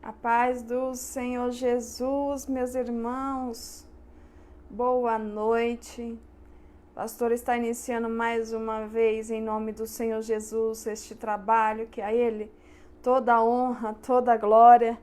A paz do Senhor Jesus, meus irmãos, boa noite. O pastor está iniciando mais uma vez, em nome do Senhor Jesus, este trabalho, que a Ele toda a honra, toda a glória.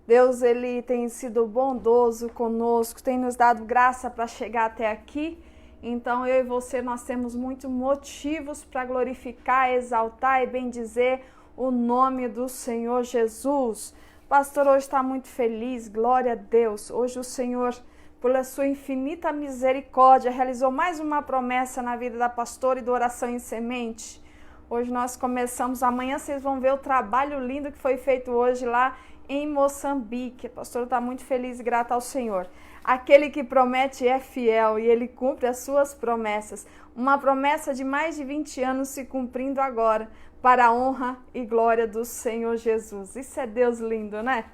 Deus, Ele tem sido bondoso conosco, tem nos dado graça para chegar até aqui. Então, eu e você, nós temos muitos motivos para glorificar, exaltar e bendizer o nome do Senhor Jesus. O pastor hoje está muito feliz, glória a Deus. Hoje o Senhor, pela sua infinita misericórdia, realizou mais uma promessa na vida da pastora e do Oração em Semente. Hoje nós começamos, amanhã vocês vão ver o trabalho lindo que foi feito hoje lá em Moçambique. A pastora está muito feliz e grata ao Senhor. Aquele que promete é fiel e ele cumpre as suas promessas. Uma promessa de mais de 20 anos se cumprindo agora, para a honra e glória do Senhor Jesus. Isso é Deus lindo, né?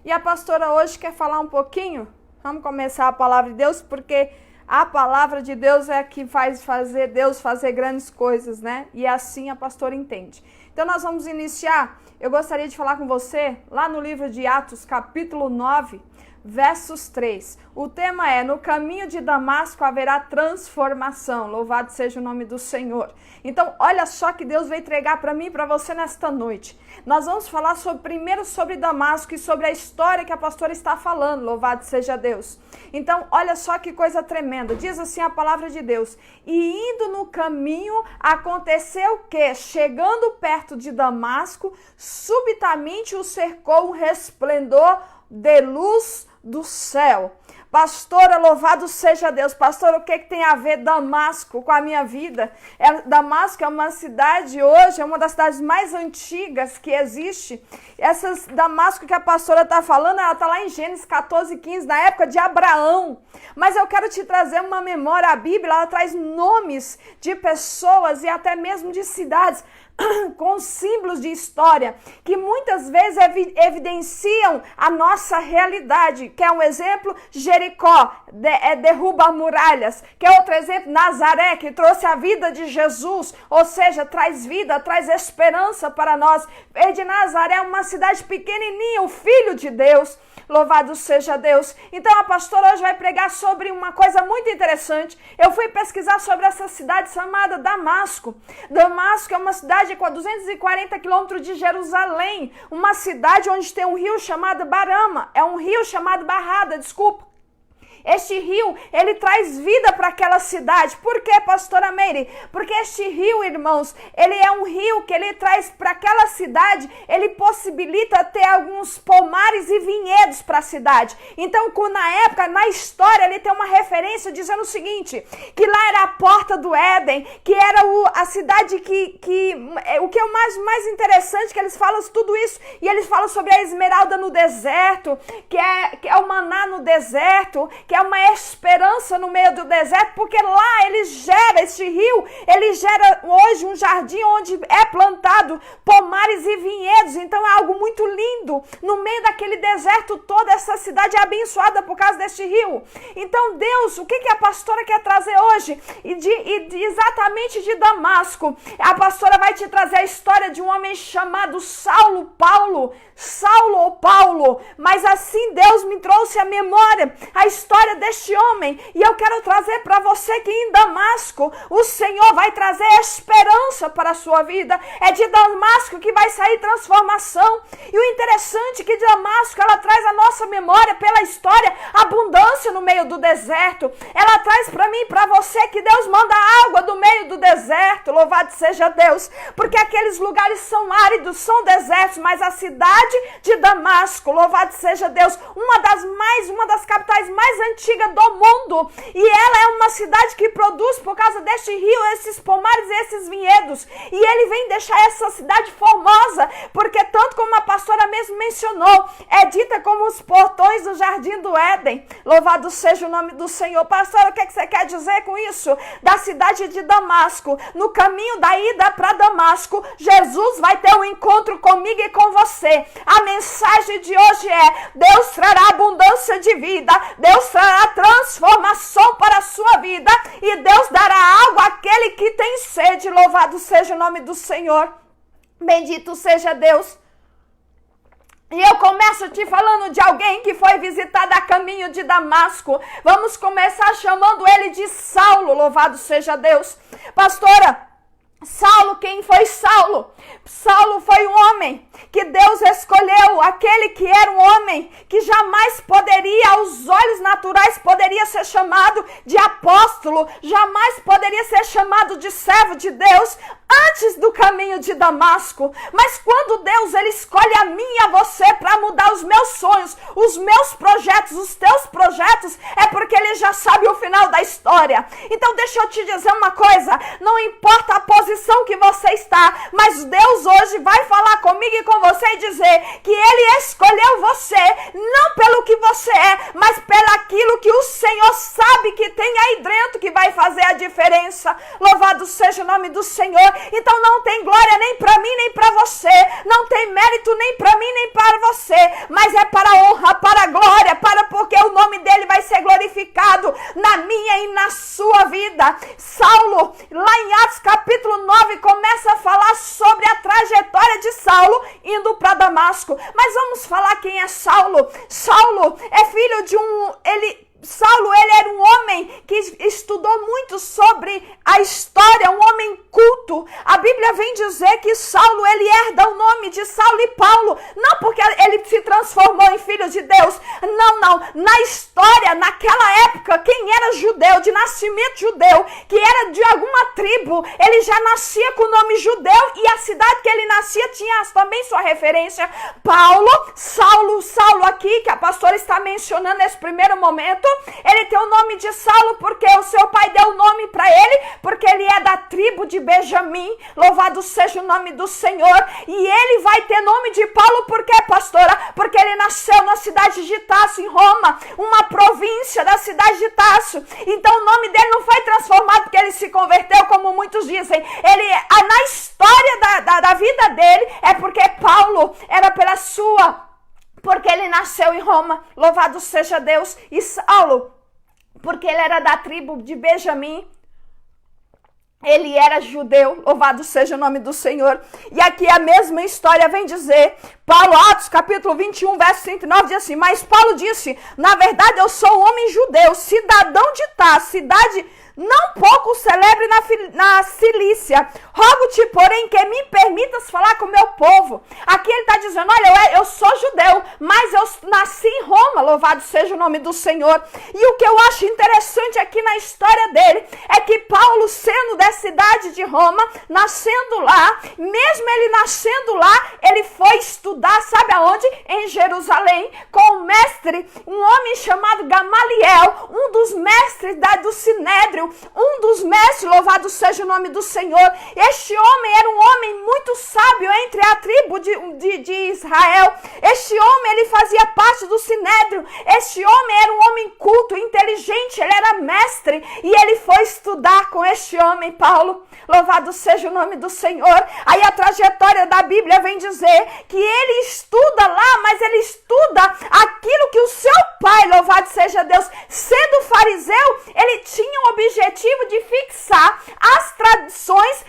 E a pastora hoje quer falar um pouquinho? Vamos começar a palavra de Deus, porque a palavra de Deus é a que faz fazer Deus fazer grandes coisas, né? E assim a pastora entende. Então nós vamos iniciar. Eu gostaria de falar com você lá no livro de Atos, capítulo 9, versos 3. O tema é: no caminho de Damasco haverá transformação. Louvado seja o nome do Senhor. Então, olha só que Deus veio entregar para mim e para você nesta noite. Nós vamos falar primeiro sobre Damasco e sobre a história que a pastora está falando. Louvado seja Deus. Então, olha só que coisa tremenda. Diz assim a palavra de Deus: e indo no caminho, aconteceu que, chegando perto de Damasco, subitamente o cercou um resplendor de luz do céu. Pastora, louvado seja Deus. Pastora, o que tem a ver Damasco com a minha vida? Damasco é uma cidade hoje, é uma das cidades mais antigas que existe. Damasco que a pastora está falando, ela está lá em Gênesis 14:15, na época de Abraão. Mas eu quero te trazer uma memória. A Bíblia, ela traz nomes de pessoas e até mesmo de cidades com símbolos de história que muitas vezes evidenciam a nossa realidade. Quer um exemplo? Jericó derruba muralhas. Quer outro exemplo? Nazaré, que trouxe a vida de Jesus, ou seja, traz vida, traz esperança para nós. De Nazaré, uma cidade pequenininha, o Filho de Deus. Louvado seja Deus. Então a pastora hoje vai pregar sobre uma coisa muito interessante. Eu fui pesquisar sobre essa cidade chamada Damasco. Damasco é uma cidade com 240 quilômetros de Jerusalém. Uma cidade onde tem um rio chamado Barama. É um rio chamado Barrada, desculpa. Este rio, ele traz vida para aquela cidade. Por quê, pastora Meire? Porque este rio, irmãos, ele é um rio que ele traz para aquela cidade, ele possibilita ter alguns pomares e vinhedos para a cidade. Então, na época, na história, ele tem uma referência dizendo o seguinte, que lá era a porta do Éden, que era a cidade o que é o mais interessante, que eles falam tudo isso, e eles falam sobre a esmeralda no deserto, que é o maná no deserto, que é uma esperança no meio do deserto, porque lá esse rio, ele gera hoje um jardim onde é plantado pomares e vinhedos. Então é algo muito lindo. No meio daquele deserto, toda essa cidade é abençoada por causa deste rio. Então Deus, o que a pastora quer trazer hoje? Exatamente de Damasco, a pastora vai te trazer a história de um homem chamado Saulo ou Paulo, mas assim Deus me trouxe à memória a história deste homem, e eu quero trazer para você que em Damasco o Senhor vai trazer esperança para a sua vida. É de Damasco que vai sair transformação. E o interessante é que Damasco, ela traz a nossa memória pela história, abundância no meio do deserto. Ela traz para mim e para você que Deus manda água do meio do deserto. Louvado seja Deus, porque aqueles lugares são áridos, são desertos, mas a cidade de Damasco, louvado seja Deus, uma das capitais mais antiga do mundo, e ela é uma cidade que produz, por causa deste rio, esses pomares e esses vinhedos, e ele vem deixar essa cidade formosa, porque tanto como a pastora mesmo mencionou, é dita como os portões do jardim do Éden. Louvado seja o nome do Senhor. Pastora, o que você quer dizer com isso? Da cidade de Damasco, no caminho da ida para Damasco, Jesus vai ter um encontro comigo e com você. A mensagem de hoje é: Deus trará abundância de vida, Deus trará transformação para a sua vida, e Deus dará água àquele que tem sede. Louvado seja o nome do Senhor. Bendito seja Deus. E eu começo te falando de alguém que foi visitado a caminho de Damasco. Vamos começar chamando ele de Saulo, louvado seja Deus. Pastora, Saulo, quem foi Saulo? Saulo foi um homem que Deus escolheu, aquele que era um homem que jamais poderia, aos olhos naturais, poderia ser chamado de apóstolo, jamais poderia ser chamado de servo de Deus antes do caminho de Damasco. Mas quando Deus ele escolhe a mim e a você para mudar os meus sonhos, os meus projetos, os teus projetos, é porque ele já sabe o final da história. Então deixa eu te dizer uma coisa, não importa a posição que você está, mas Deus hoje vai falar comigo e com você e dizer que ele escolheu você, não pelo que você é, mas pelo aquilo que o Senhor sabe que tem aí dentro que vai fazer a diferença. Louvado seja o nome do Senhor. Então não tem glória nem para mim, nem para você, não tem mérito nem para mim, nem para você, mas é para a honra, para a glória, porque o nome dele vai ser glorificado na minha e na sua vida. Saulo, lá em Atos capítulo 9, começa a falar sobre a trajetória de Saulo indo para Damasco. Mas vamos falar quem é Saulo. Saulo é filho de Saulo, ele era um homem que estudou muito sobre a história, um homem culto. A Bíblia vem dizer que Saulo, ele herda o nome de Saulo e Paulo, não porque ele se transformou em filho de Deus, não. Na história, naquela época, quem era judeu, de nascimento judeu, que era de alguma tribo, ele já nascia com o nome judeu e a cidade que ele nascia tinha também sua referência. Saulo aqui, que a pastora está mencionando nesse primeiro momento, ele tem o nome de Saulo porque o seu pai deu o nome para ele, porque ele é da tribo de Benjamim, louvado seja o nome do Senhor. E ele vai ter nome de Paulo por quê, pastora? Porque ele nasceu na cidade de Tarso, em Roma, uma província da cidade de Tarso. Então o nome dele não foi transformado porque ele se converteu, como muitos dizem. Na história da vida dele, é porque Paulo era porque ele nasceu em Roma, louvado seja Deus. E Saulo, porque ele era da tribo de Benjamim, ele era judeu, louvado seja o nome do Senhor. E aqui a mesma história vem dizer, Paulo, Atos capítulo 21, verso 39, diz assim: mas Paulo disse, na verdade eu sou um homem judeu, cidadão de Tarso, cidade não pouco celebre na Cilícia. Rogo-te, porém, que me permitas falar com o meu povo. Aqui ele está dizendo, olha, eu sou judeu, mas eu nasci em Roma, louvado seja o nome do Senhor. E o que eu acho interessante aqui na história dele, é que Paulo, sendo da cidade de Roma, nascendo lá, mesmo ele nascendo lá, ele foi estudar, sabe aonde? Em Jerusalém, com o mestre, um homem chamado Gamaliel, um dos mestres do Sinédrio, um dos mestres, louvado seja o nome do Senhor. Este homem era um homem muito sábio entre a tribo de Israel. Este homem, ele fazia parte do Sinédrio. Este homem era um homem culto, inteligente, ele era mestre. E ele foi estudar com este homem, Paulo. Louvado seja o nome do Senhor. Aí a trajetória da Bíblia vem dizer que ele estuda lá, mas ele estuda aquilo que o seu pai, louvado seja Deus, sendo fariseu, ele tinha o objetivo de fixar as tradições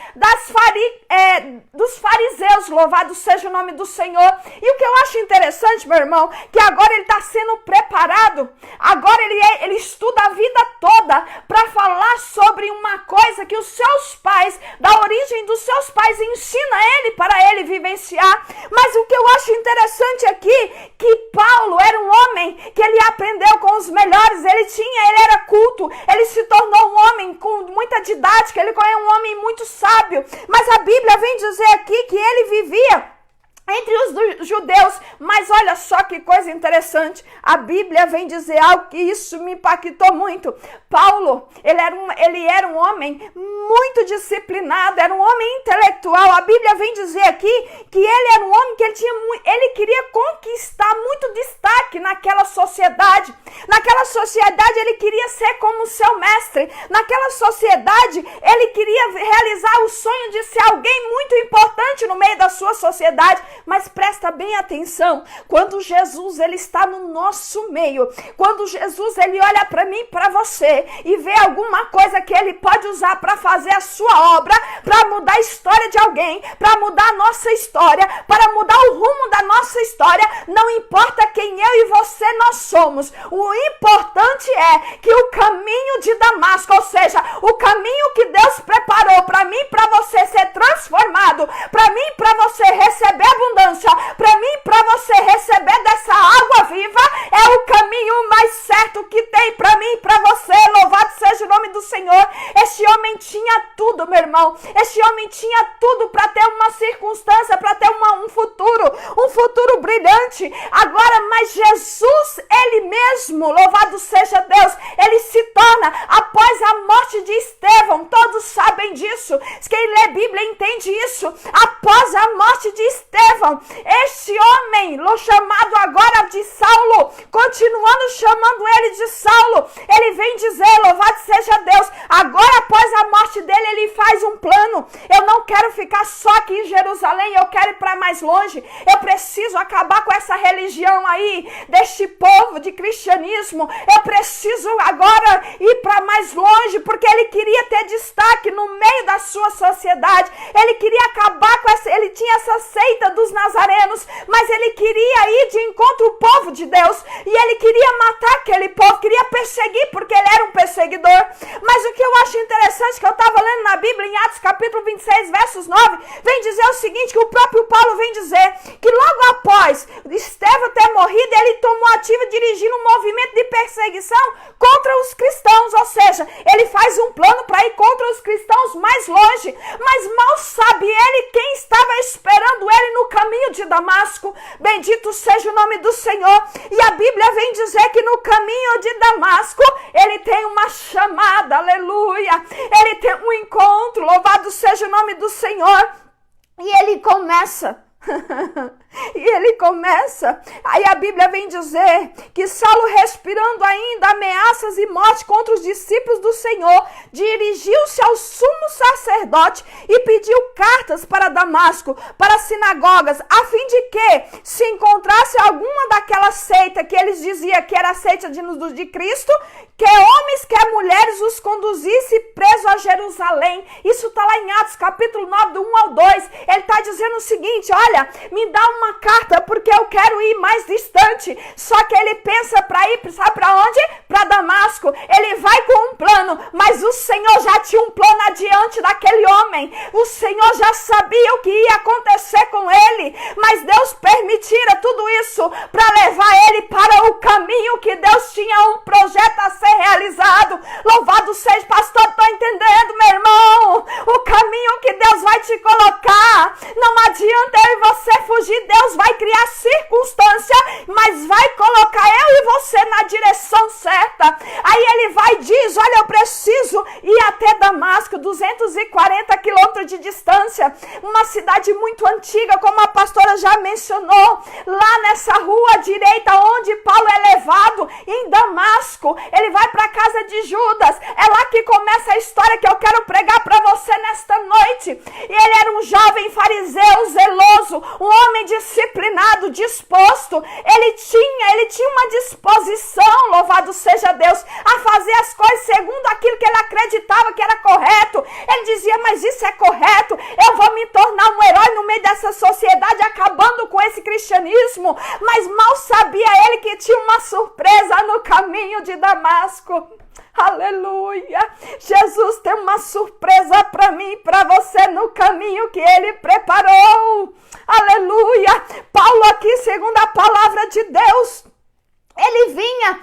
dos fariseus, louvado seja o nome do Senhor. E o que eu acho interessante, meu irmão, que agora ele está sendo preparado, agora ele estuda a vida toda para falar sobre uma coisa que os seus pais, da origem dos seus pais, ensina ele para ele vivenciar. Mas o que eu acho interessante aqui, que Paulo era um homem que ele aprendeu com os melhores, ele era culto, ele se tornou um homem com muita didática, ele é um homem muito sábio. Mas a Bíblia vem dizer aqui que ele vivia entre os judeus, mas olha só que coisa interessante, a Bíblia vem dizer algo que isso me impactou muito. Paulo, ele era um homem muito disciplinado, era um homem intelectual. A Bíblia vem dizer aqui que ele era um homem que ele queria conquistar muito destaque naquela sociedade. Naquela sociedade ele queria ser como o seu mestre. Naquela sociedade ele queria realizar o sonho de ser alguém muito importante no meio da sua sociedade. Mas presta bem atenção, quando Jesus ele está no nosso meio, quando Jesus ele olha para mim e para você e vê alguma coisa que ele pode usar para fazer a sua obra, para mudar a história de alguém, para mudar a nossa história, para mudar o rumo da nossa história, não importa quem eu e você nós somos, o importante é que o caminho de Damasco, ou seja, o caminho que Deus preparou para mim e para você ser transformado, para mim e para você receber abundância, para mim e para você receber dessa água viva, é o caminho mais certo que tem para mim e para você. Louvado seja o nome do Senhor. Este homem tinha tudo, meu irmão. Este homem tinha tudo para ter uma circunstância, para ter um futuro brilhante. Agora, mas Jesus, ele mesmo, louvado seja Deus, ele se torna, após a morte de Estevão, todos sabem disso, quem lê Bíblia entende isso, após a morte de Estevão, este homem, chamado agora de Saulo, continuando chamando ele de Saulo, ele vem dizer, louvado seja Deus, agora após a morte dele, ele faz um plano. Eu não quero ficar só aqui em Jerusalém, eu quero ir para mais longe, eu preciso acabar com essa religião aí, deste povo de cristianismo, eu preciso agora ir para mais longe, porque ele queria ter destaque no meio da sua sociedade, ele queria acabar com essa, ele tinha essa seita dos nazarenos, mas ele queria ir de encontro ao povo de Deus, e ele queria matar aquele povo, queria perseguir, porque ele era um perseguidor. Mas o que eu acho interessante, que eu estava lendo na Bíblia, em Atos capítulo 26, versos 9, vem dizer o seguinte, que o próprio Paulo vem dizer, que logo após Estevão ter morrido, ele tomou ativo dirigindo um movimento de perseguição contra os cristãos, ou seja, ele faz um plano para ir contra os cristãos mais longe, mas mal sabe ele quem estava esperando ele no caminho de Damasco. Bendito seja o nome do Senhor. E a Bíblia vem dizer que no caminho de Damasco, ele tem uma chamada, aleluia, ele tem um encontro, louvado seja o nome do Senhor, e ele começa... aí a Bíblia vem dizer que Saulo, respirando ainda ameaças e morte contra os discípulos do Senhor, dirigiu-se ao sumo sacerdote e pediu cartas para Damasco, para sinagogas, a fim de que, se encontrasse alguma daquela seita que eles diziam que era a seita de Cristo, que homens, que mulheres os conduzisse preso a Jerusalém. Isso está lá em Atos capítulo 9, do 1 ao 2. Ele está dizendo o seguinte, olha, me dá uma carta porque eu quero ir mais distante. Só que ele pensa para ir, sabe para onde? Para Damasco. Ele vai com um plano, mas o Senhor já tinha um plano adiante daquele homem. O Senhor já sabia o que ia acontecer com ele, mas Deus permitira tudo isso para levar ele para o caminho que Deus tinha um projeto a ser realizado. Louvado seja, pastor, estou entendendo, meu irmão, o caminho que Deus vai te colocar. Não adianta eu e você fugir, Deus vai criar circunstância, mas vai colocar eu e você na direção certa. Aí ele vai e diz, olha, eu preciso ir até Damasco, 240 quilômetros de distância, uma cidade muito antiga, como a pastora já mencionou, lá nessa rua direita, onde Paulo é levado, em Damasco, ele vai para a casa de Judas, é lá que começa a história que eu quero pregar para você nesta noite. E ele era um jovem fariseu, zeloso, um homem disciplinado, disposto, ele tinha uma disposição, louvado seja Deus, a fazer as coisas segundo aquilo que ele acreditava que era correto. Ele dizia, mas isso é correto, eu vou me tornar um herói no meio dessa sociedade, acabando com esse cristianismo. Mas mal sabia ele que tinha uma surpresa no caminho de Damasco. Aleluia! Jesus tem uma surpresa para mim e para você no caminho que ele preparou. Aleluia! Paulo aqui, segundo a palavra de Deus, ele vinha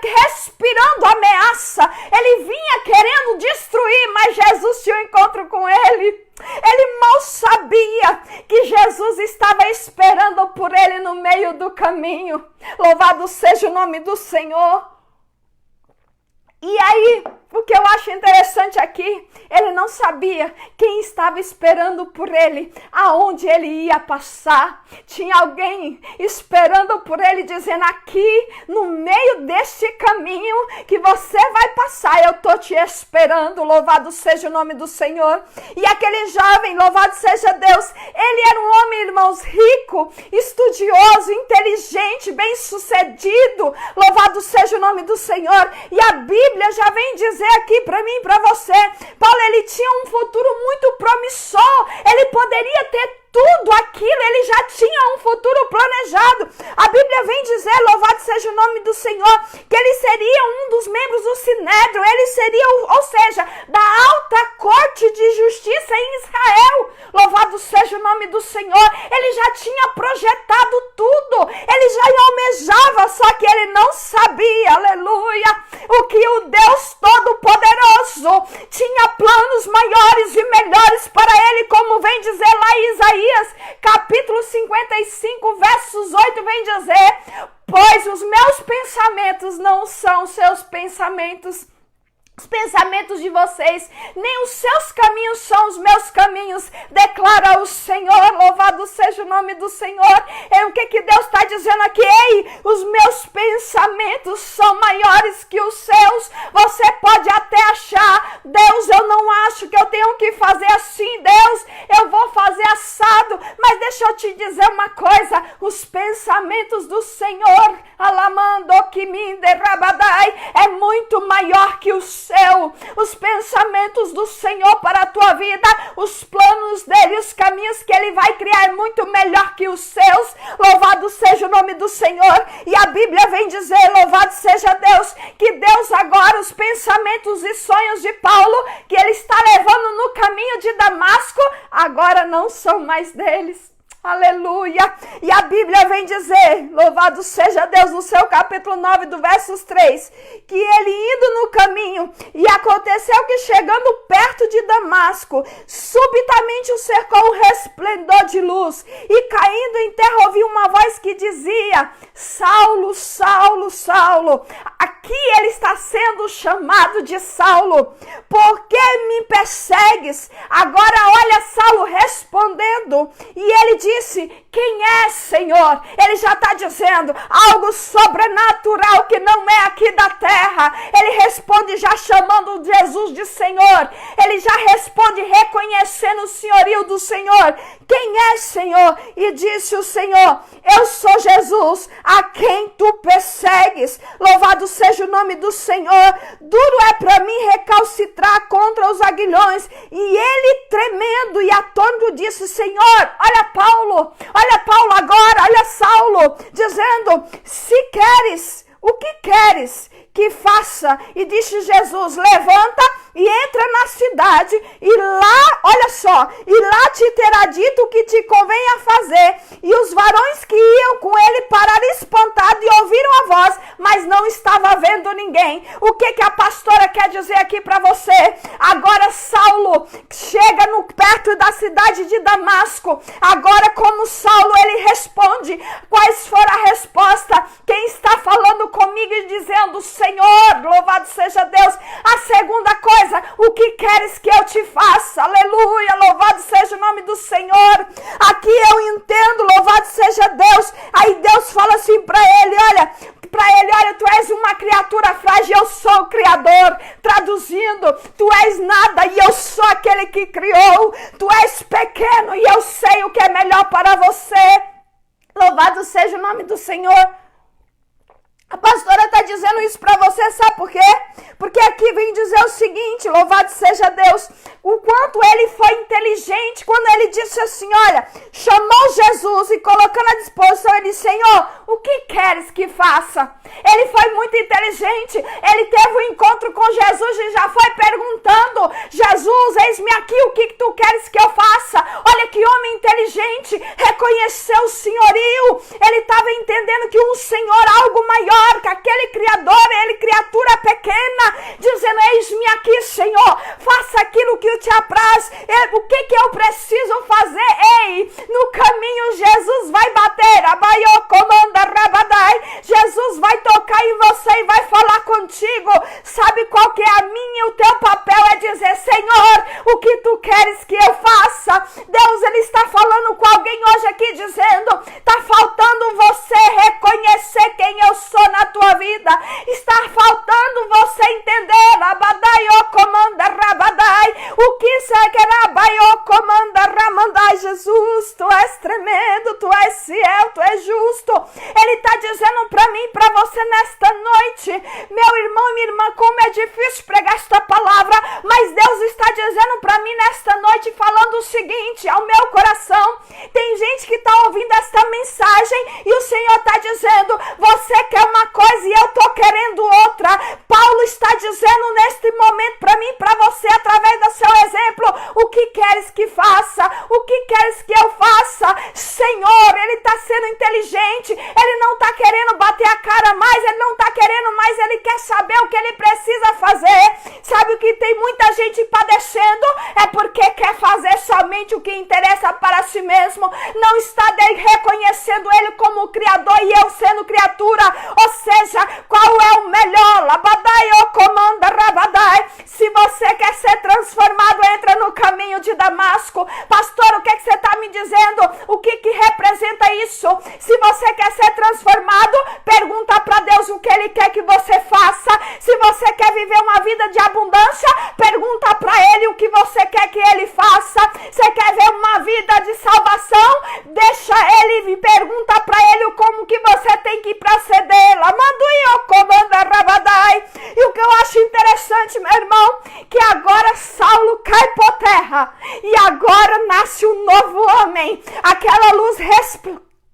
respirando ameaça, ele vinha querendo destruir, mas Jesus tinha um encontro com ele. Ele mal sabia que Jesus estava esperando por ele no meio do caminho. Louvado seja o nome do Senhor. E aí, o que eu acho interessante aqui, ele não sabia quem estava esperando por ele, aonde ele ia passar. Tinha alguém esperando por ele, dizendo: aqui no meio deste caminho que você vai passar, eu estou te esperando, louvado seja o nome do Senhor. E aquele jovem, louvado seja Deus, ele era um homem, irmãos, rico, estudioso, inteligente, bem-sucedido, louvado seja o nome do Senhor. E a Bíblia já vem dizer aqui para mim e para você, Paulo, ele tinha um futuro muito promissor, ele poderia ter tudo aquilo, ele já tinha um futuro planejado. A Bíblia vem dizer, louvado seja o nome do Senhor, que ele seria um dos membros do Sinédrio, ele seria, ou seja, da alta corte de justiça em Israel. Louvado seja o nome do Senhor. Ele já tinha projetado tudo, ele já almejava, só que ele não sabia, aleluia, o que o Deus Todo-Poderoso tinha planos maiores e melhores para ele, como vem dizer lá em Isaías, capítulo 55, versos 8, vem dizer: pois os meus pensamentos não são seus pensamentos, os pensamentos de vocês, nem os seus caminhos são os meus caminhos, declara o Senhor, louvado seja o nome do Senhor. E o que Deus está dizendo aqui? Ei, os meus pensamentos são maiores que os seus. Você pode até achar: Deus, eu não acho que eu tenho que fazer assim, Deus, eu vou fazer assado, mas deixa eu te dizer uma coisa, os pensamentos do Senhor, alamando que me derrabadai, é muito maior que o seu. Os pensamentos do Senhor para a tua vida, os planos dele, os caminhos que ele vai criar é muito melhor que os seus. Louvado seja o nome do Senhor. E a Bíblia vem dizer, louvado seja Deus, que Deus agora, os pensamentos e sonhos de Paulo, que ele está levando no caminho de Damasco, agora não são mais deles. Aleluia! E a Bíblia vem dizer, louvado seja Deus, no seu capítulo 9, do versos 3, que ele indo no caminho, e aconteceu que chegando perto de Damasco, subitamente o cercou um resplendor de luz, e caindo em terra ouviu uma voz que dizia: Saulo, Saulo, Saulo, aqui ele está sendo chamado de Saulo, por que me persegues? Agora olha Saulo respondendo, e ele disse: quem é, Senhor? Ele já está dizendo algo sobrenatural que não é aqui da terra. Ele responde já chamando Jesus de Senhor. Ele já responde reconhecendo o senhorio do Senhor. Quem é, Senhor? E disse o Senhor: eu sou Jesus, a quem tu persegues. Louvado seja o nome do Senhor. Duro é para mim recalcitrar contra os aguilhões. E ele, tremendo e atônito, disse: Senhor, olha Paulo agora, olha Saulo, dizendo: se queres, o que queres que faça? E disse Jesus: levanta e entra na cidade, e lá, olha só, e lá te terá dito o que te convém a fazer. E os varões que iam com ele pararam espantados e ouviram a voz, mas não estava vendo ninguém. O que a pastora quer dizer aqui para você? Agora Saulo chega perto da cidade de Damasco. Agora, como Saulo, ele responde. Quais foram a resposta? Quem está falando comigo e dizendo: Senhor, louvado seja Deus. A segunda coisa: o que queres que eu te faça? Aleluia, louvado seja o nome do Senhor. Aqui eu entendo, louvado seja Deus. Aí Deus fala assim para ele, olha, tu és uma criatura frágil, eu sou o Criador. Traduzindo, tu és nada e eu sou aquele que criou. Tu és pequeno e eu sei o que é melhor para você. Louvado seja o nome do Senhor. A pastora está dizendo isso para você, sabe por quê? Porque aqui vem dizer o seguinte, louvado seja Deus, o quanto ele foi inteligente quando ele disse assim, olha, chamou Jesus e colocando à disposição, ele disse: Senhor, o que queres que faça? Ele foi muito inteligente, ele teve um encontro com Jesus e já foi perguntando: Jesus, eis-me aqui, o que tu queres que eu faça? Olha que homem inteligente, reconheceu o senhorio, ele estava entendendo que um Senhor, algo maior, que aquele Criador, ele criatura pequena, dizendo: eis-me aqui, Senhor, faça aquilo que te apraz. O que eu preciso fazer? Ei, no caminho Jesus vai bater, abaiô, comanda, rabadai, Jesus vai tocar em você e vai falar contigo. Sabe qual mim, o teu papel é dizer: Senhor, o que tu queres que eu faça? Deus, Ele está falando com alguém hoje aqui dizendo: está faltando você reconhecer quem eu sou na tua vida. Está faltando você entender, Rabadai, ó comanda, Rabadai, o que você quer, Rabai, ó comanda, Ramandai. Jesus, tu és tremendo, tu és fiel, tu és justo. Ele está dizendo para mim, para você nesta noite, meu irmão e minha irmã, como é difícil pregar esta palavra, mas Deus está dizendo para mim nesta noite, falando o seguinte ao meu coração. Tem gente que está ouvindo esta mensagem e o Senhor está dizendo: você quer uma coisa e eu estou querendo outra. Paulo está dizendo neste momento para mim, para você, através do seu exemplo: o que queres que faça? O que queres que eu faça? Senhor, ele está sendo inteligente, ele não está querendo bater a cara mais, ele não está querendo mais, ele quer saber o que ele precisa fazer. Sabe o que tem muita gente padecendo? É porque quer fazer somente o que interessa para si mesmo, não está reconhecendo ele como Criador e eu sendo criatura. Ou seja, qual é o melhor? Labadai, ó comanda, Rabadai. Se você quer ser transformado, entra no caminho de Damasco. Pastor, o que você está me dizendo? O que representa isso? Se você quer ser transformado, pergunta para Deus o que Ele quer que você faça. Se você quer viver uma vida de abundância, pergunta para Ele o que você quer que Ele faça. Você quer ver uma vida de salvação? Deixa Ele e pergunta para Ele como que você tem que proceder. Lamanduio comanda Rabadai. E o que eu acho interessante, meu irmão, que agora Saulo cai por terra e agora nasce um novo homem. Aquela luz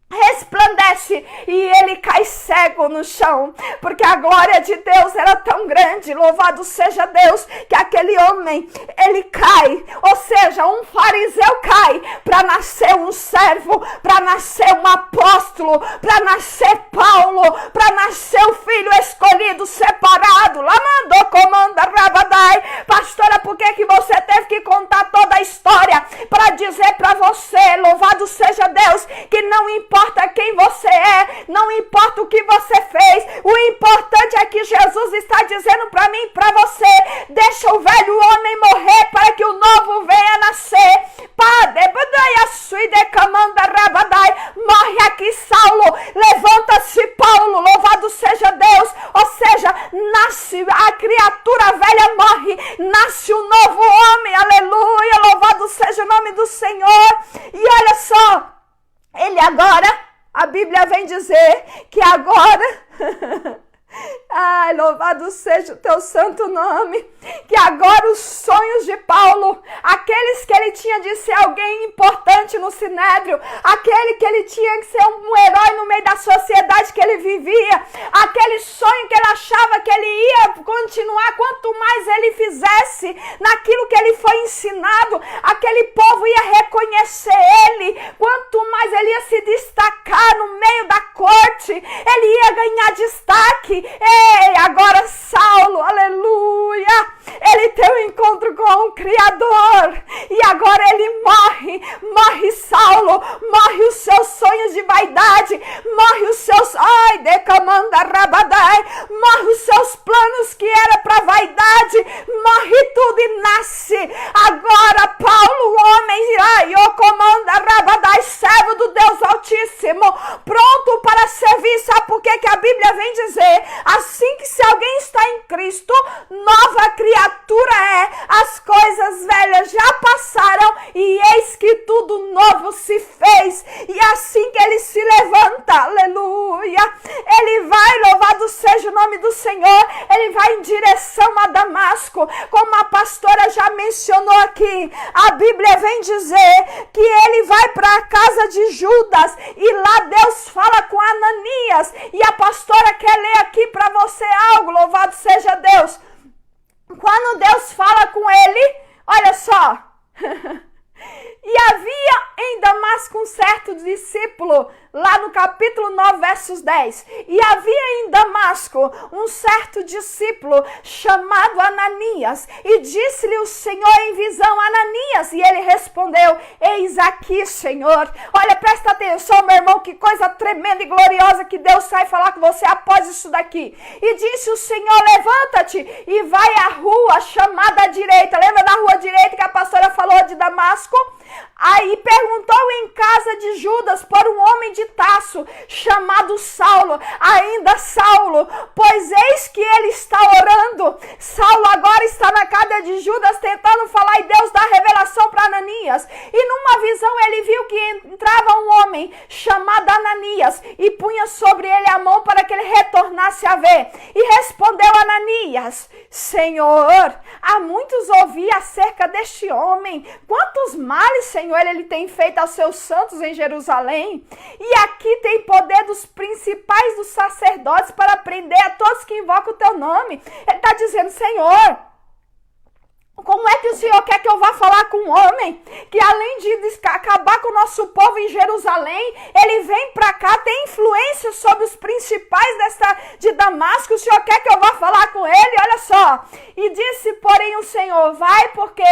resplandece e ele cai cego no chão, porque a glória de Deus era tão grande, louvado seja Deus, que aquele homem, ele cai, ou seja, um fariseu cai para nascer um servo, para nascer um apóstolo, para nascer Paulo, para nascer o filho escolhido, separado. Lá mandou comanda Rabadai. Pastora, por que você teve que contar toda a história para dizer para você, louvado seja Deus, que não importa quem você é, não importa o que você fez, o importante é que Jesus está dizendo para mim e para você: deixa o velho homem morrer para que o novo venha nascer. Morre aqui Saulo, levanta-se Paulo, louvado seja Deus. Ou seja, nasce a criatura velha, morre, nasce um novo homem, aleluia, louvado seja o nome do Senhor. E olha só, ele agora, a Bíblia vem dizer que agora, ai, louvado seja o teu santo nome, que agora os sonhos de Paulo, aqueles que ele tinha de ser alguém importante no Sinédrio, aquele que ele tinha que ser um herói no meio da sociedade que ele vivia, aquele sonho que ele achava que ele ia continuar, quanto mais ele fizesse naquilo que ele foi ensinado, aquele povo ia reconhecer ele, quanto mais ele ia se destacar no meio da corte, ele ia ganhar destaque. Ei, agora Saulo, aleluia, ele tem um encontro com o Criador e agora ele morre Saulo, morre os seus sonhos de vaidade, morre os seus, ai, decamanda Rabadai, morre os seus planos que era para vaidade, morre tudo e nasce agora Paulo, homem, ai, o comanda Rabadai, servo do Deus Altíssimo, pronto para servir. Sabe por que a Bíblia vem dizer assim, que se alguém está em Cristo, nova criatura é, as coisas velhas já passaram e eis que tudo novo se fez. E assim que ele se levanta, aleluia, ele vai, louvado seja o nome do Senhor, ele vai em direção a Damasco, como a pastora já mencionou aqui. A Bíblia vem dizer que ele vai para a casa de Judas e lá Deus fala com Ananias, e a pastora quer ler aqui para você algo, louvado seja Deus. Quando Deus fala com ele, olha só, e havia em Damasco um certo discípulo, lá no capítulo 9, versos 10. E havia em Damasco um certo discípulo chamado Ananias, e disse-lhe o Senhor em visão: Ananias, e ele respondeu: eis aqui, Senhor. Olha, presta atenção, meu irmão, que coisa tremenda e gloriosa que Deus vai falar com você após isso daqui. E disse o Senhor: levanta-te e vai à rua chamada à direita. Lembra da rua direita que a pastora falou de Damasco? Aí perguntou em casa de Judas por um homem de Tarso, chamado Saulo, ainda Saulo, pois eis que ele está orando. Saulo agora está na casa de Judas tentando falar, e Deus dá revelação para Ananias. E numa visão ele viu que entrava um homem chamado Ananias e punha sobre ele a mão para que ele retornasse a ver. E respondeu Ananias: Senhor, há muitos ouvi acerca deste homem, quantos males, Senhor, ele tem feito aos seus santos em Jerusalém. E aqui tem poder dos principais dos sacerdotes para prender a todos que invocam o teu nome. Ele está dizendo: Senhor, como é que o Senhor quer que eu vá falar com um homem que, além de acabar com o nosso povo em Jerusalém, ele vem para cá, tem influência sobre os principais de Damasco? O Senhor quer que eu vá falar com ele? Olha só. E disse, porém, o Senhor: vai, porque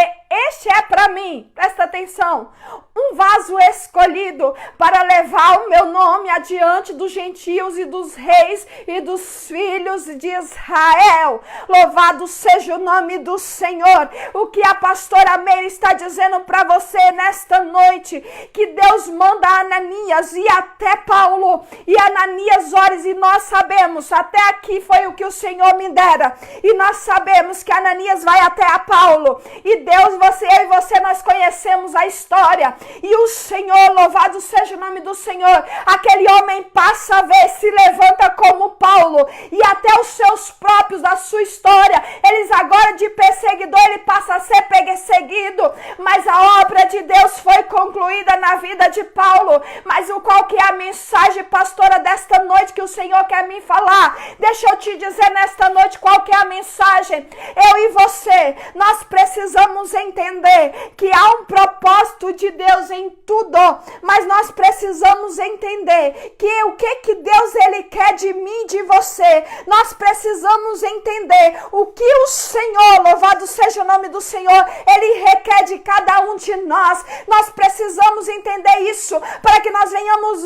este é para mim, presta atenção, um vaso escolhido para levar o meu nome adiante dos gentios e dos reis e dos filhos de Israel. Louvado seja o nome do Senhor. O que a pastora Meira está dizendo para você nesta noite, que Deus manda Ananias ir até Paulo, e Ananias ore, e nós sabemos, até aqui foi o que o Senhor me dera, e nós sabemos que Ananias vai até a Paulo, e Deus, eu e você, nós conhecemos a história, e o Senhor, louvado seja o nome do Senhor, aquele homem passa a ver, se levanta como Paulo, e até os seus próprios, da sua história, eles agora de perseguidor, ele passa a ser perseguido, mas a obra de Deus foi concluída na vida de Paulo. Mas qual que é a mensagem, pastora, desta noite que o Senhor quer me falar? Deixa eu te dizer nesta noite qual que é a mensagem. Eu e você, nós precisamos entender que há um propósito de Deus em tudo, mas nós precisamos entender que o que Deus ele quer de mim e de você. Nós precisamos entender o que o Senhor, louvado seja o nome do Senhor, ele requer de cada um de nós. Nós precisamos entender isso para que nós venhamos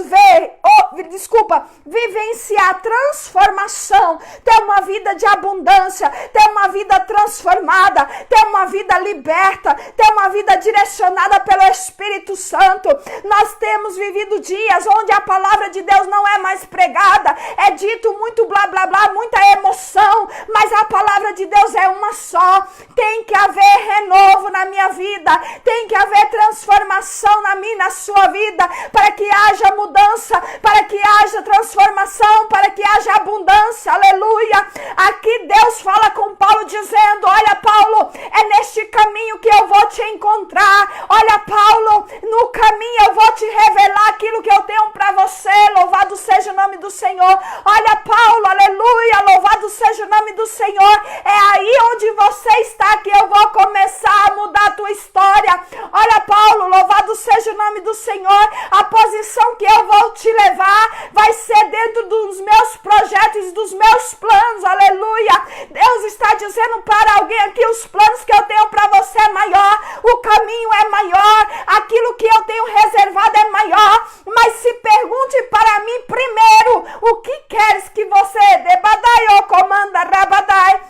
vivenciar transformação, ter uma vida de abundância, ter uma vida transformada, ter uma vida liberta, ter uma vida direcionada pelo Espírito Santo. Nós temos vivido dias onde a palavra de Deus não é mais pregada, é dito muito blá blá blá, muita emoção, mas a palavra de Deus é uma só. Tem que haver renovo na minha vida, tem que haver transformação na minha e na sua vida, para que haja mudança, para que haja transformação, para que haja abundância, aleluia. Aqui Deus fala com Paulo dizendo: olha, Paulo, é neste caminho que eu vou te encontrar, olha, Paulo, no caminho eu vou te revelar aquilo que eu tenho para você, louvado seja o nome do Senhor. Olha, Paulo, aleluia, louvado seja o nome do Senhor, é aí onde você está que eu vou começar a mudar a tua história. Olha, Paulo, louvado seja o nome do Senhor, a posição que eu vou te levar vai ser dentro dos meus projetos e dos meus planos, aleluia. Deus está dizendo para alguém aqui: os planos que eu tenho para você é maior, o caminho é maior, aquilo que eu tenho reservado é maior, mas se pergunte para mim primeiro: o que queres que você debadai ou comanda rabadai?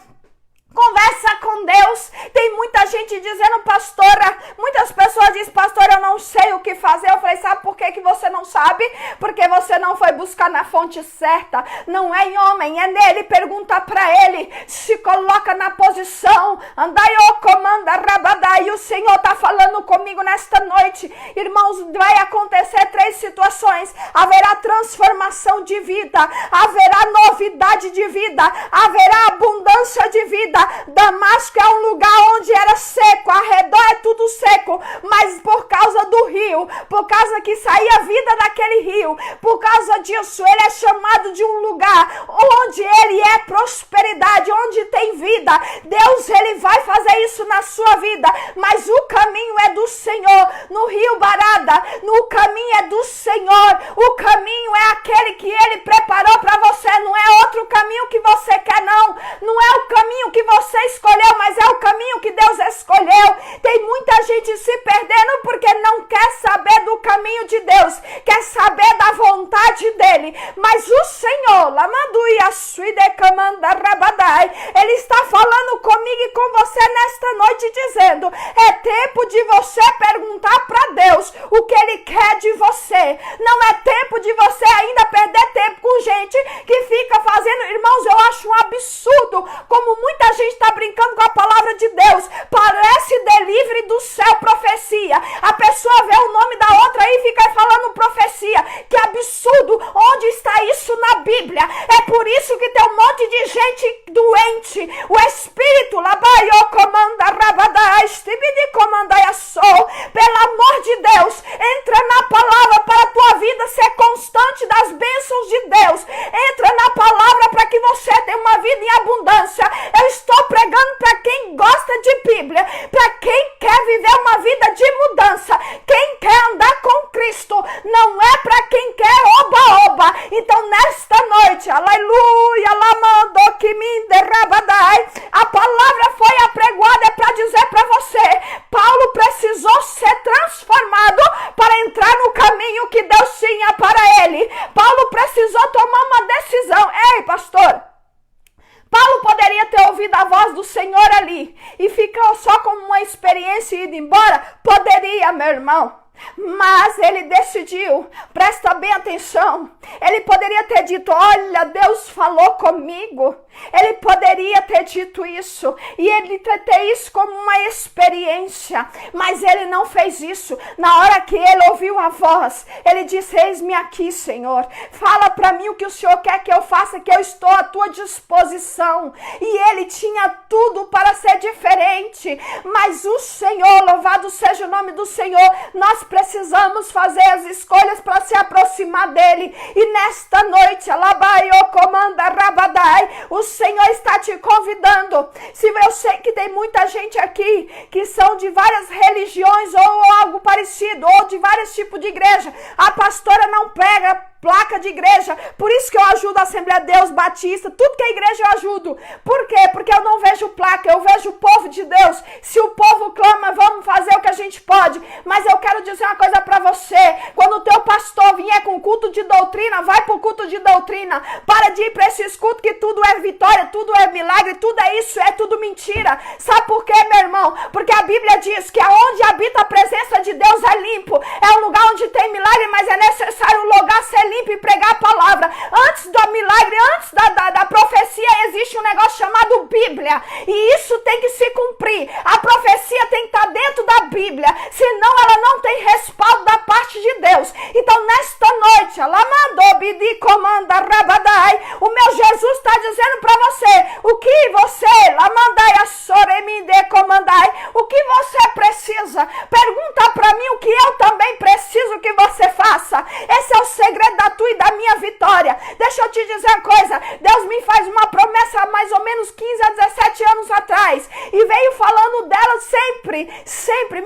Conversa com Deus. Tem muita gente dizendo: pastora, muitas pessoas dizem: pastora, eu não sei o que fazer. Eu falei: sabe por que você não sabe? Porque você não foi buscar na fonte certa. Não é em homem, é nele. Pergunta para ele, se coloca na posição. Andai ou comanda rabadai. E o Senhor está falando comigo nesta noite. Irmãos, vai acontecer 3 situações. Haverá transformação de vida, haverá novidade de vida, haverá abundância de vida. Damasco é um lugar onde era seco, ao redor é tudo seco, mas por causa do rio, por causa que saía vida daquele rio, por causa disso descanso, ele é chamado de um lugar onde ele é prosperidade, onde tem vida. Deus, ele vai fazer isso na sua vida, mas o caminho é do Senhor. No Rio Barada, o caminho é do Senhor, o caminho é aquele que ele preparou para você, não é outro caminho que você quer, não é o caminho que você escolheu, mas é o caminho que Deus escolheu. Tem muita gente se perdendo porque não quer saber do caminho de Deus, quer saber da vontade dele, mas o Senhor, ele está falando comigo e com você nesta noite, dizendo: é tempo de você perguntar para Deus o que ele quer de você. Não é tempo de você ainda perder tempo com gente que fica fazendo. Irmãos, eu acho um absurdo como muita gente está brincando com a palavra de Deus. Parece delivery do céu, profecia. A pessoa vê o nome da outra aí e fica falando profecia. Que absurdo! Onde está isso na Bíblia? É por isso que tem um monte de gente doente. O Espírito, pelo amor de Deus, entra na palavra para a tua vida ser constante das bênçãos de Deus. Entra na palavra para que você tenha uma vida em abundância. Eu estou pregando para quem gosta de Bíblia, para quem quer viver uma vida de mudança, quem quer andar com Cristo, não é para quem quer oba-oba. Então nesta noite, aleluia, a palavra foi apregoada para dizer para você: Paulo precisou ser transformado para entrar no caminho que Deus tinha para ele. Paulo precisou tomar uma decisão. Ei, pastor, Paulo poderia ter ouvido a voz do Senhor ali e ficou só como uma experiência e ido embora? Poderia, meu irmão. Mas ele decidiu, presta bem atenção, ele poderia ter dito: olha, Deus falou comigo. Ele poderia ter dito isso e ele ter isso como uma experiência, mas ele não fez isso. Na hora que ele ouviu a voz, ele disse: eis-me aqui, Senhor, fala para mim o que o Senhor quer que eu faça, que eu estou à tua disposição. E ele tinha tudo para ser diferente, mas o Senhor, louvado seja o nome do Senhor, nós precisamos fazer as escolhas para se aproximar dele. E nesta noite, o Senhor está te convidando. Se eu sei que tem muita gente aqui que são de várias religiões ou algo parecido, ou de vários tipos de igreja. A pastora não prega placa de igreja, por isso que eu ajudo a Assembleia de Deus Batista, tudo que é igreja eu ajudo. Por quê? Porque eu não vejo placa, eu vejo o povo de Deus. Se o povo clama, vamos fazer o que a gente pode. Mas eu quero dizer uma coisa para você: quando o teu pastor vier com culto de doutrina, vai pro culto de doutrina. Para de ir para esses cultos que tudo é vitória, tudo é milagre, tudo é isso, é tudo mentira. Sabe por quê, meu irmão? Porque a Bíblia diz que aonde habita a presença de Deus é limpo, é um lugar onde tem milagre, mas é necessário o lugar ser limpo e pregar a palavra. Antes do milagre, antes da profecia, existe um negócio chamado Bíblia, e isso tem que se cumprir. A profecia tem que estar dentro da Bíblia, senão ela não tem respaldo da parte de Deus. Então nesta noite, o meu Jesus está dizendo para você: o que você, o que você precisa, pergunta para mim o que eu também preciso que você faça. Esse é o segredo da tua e da minha vitória. Deixa eu te dizer uma coisa: Deus me faz uma promessa há mais ou menos 15 a 17 anos atrás, e veio falando dela sempre.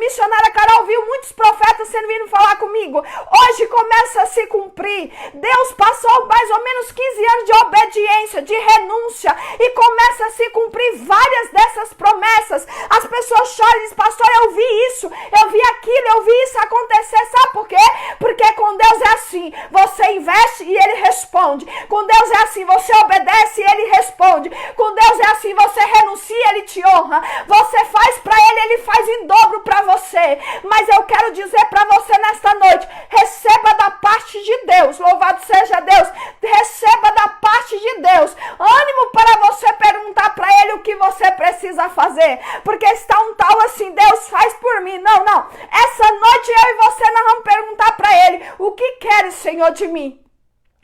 Missionária Carol viu muitos profetas sendo vindo falar comigo. Hoje começa a se cumprir. Deus passou mais ou menos 15 anos de obediência, de renúncia, e começa a se cumprir várias dessas promessas. As pessoas choram e dizem: pastor, eu vi isso, eu vi aquilo, eu vi isso acontecer. Sabe por quê? Porque com Deus é assim: você investe e ele responde. Com Deus é assim: você obedece e ele responde. Com Deus é assim: você renuncia e ele te honra. Você faz para ele, ele faz em dobro para você. Mas eu quero dizer para você nesta noite: receba da parte de Deus, louvado seja Deus, receba da parte de Deus ânimo para você perguntar para ele o que você precisa fazer. Porque está um tal assim: Deus, faz por mim. Não. Essa noite eu e você nós vamos perguntar para ele: o que queres, Senhor, de mim?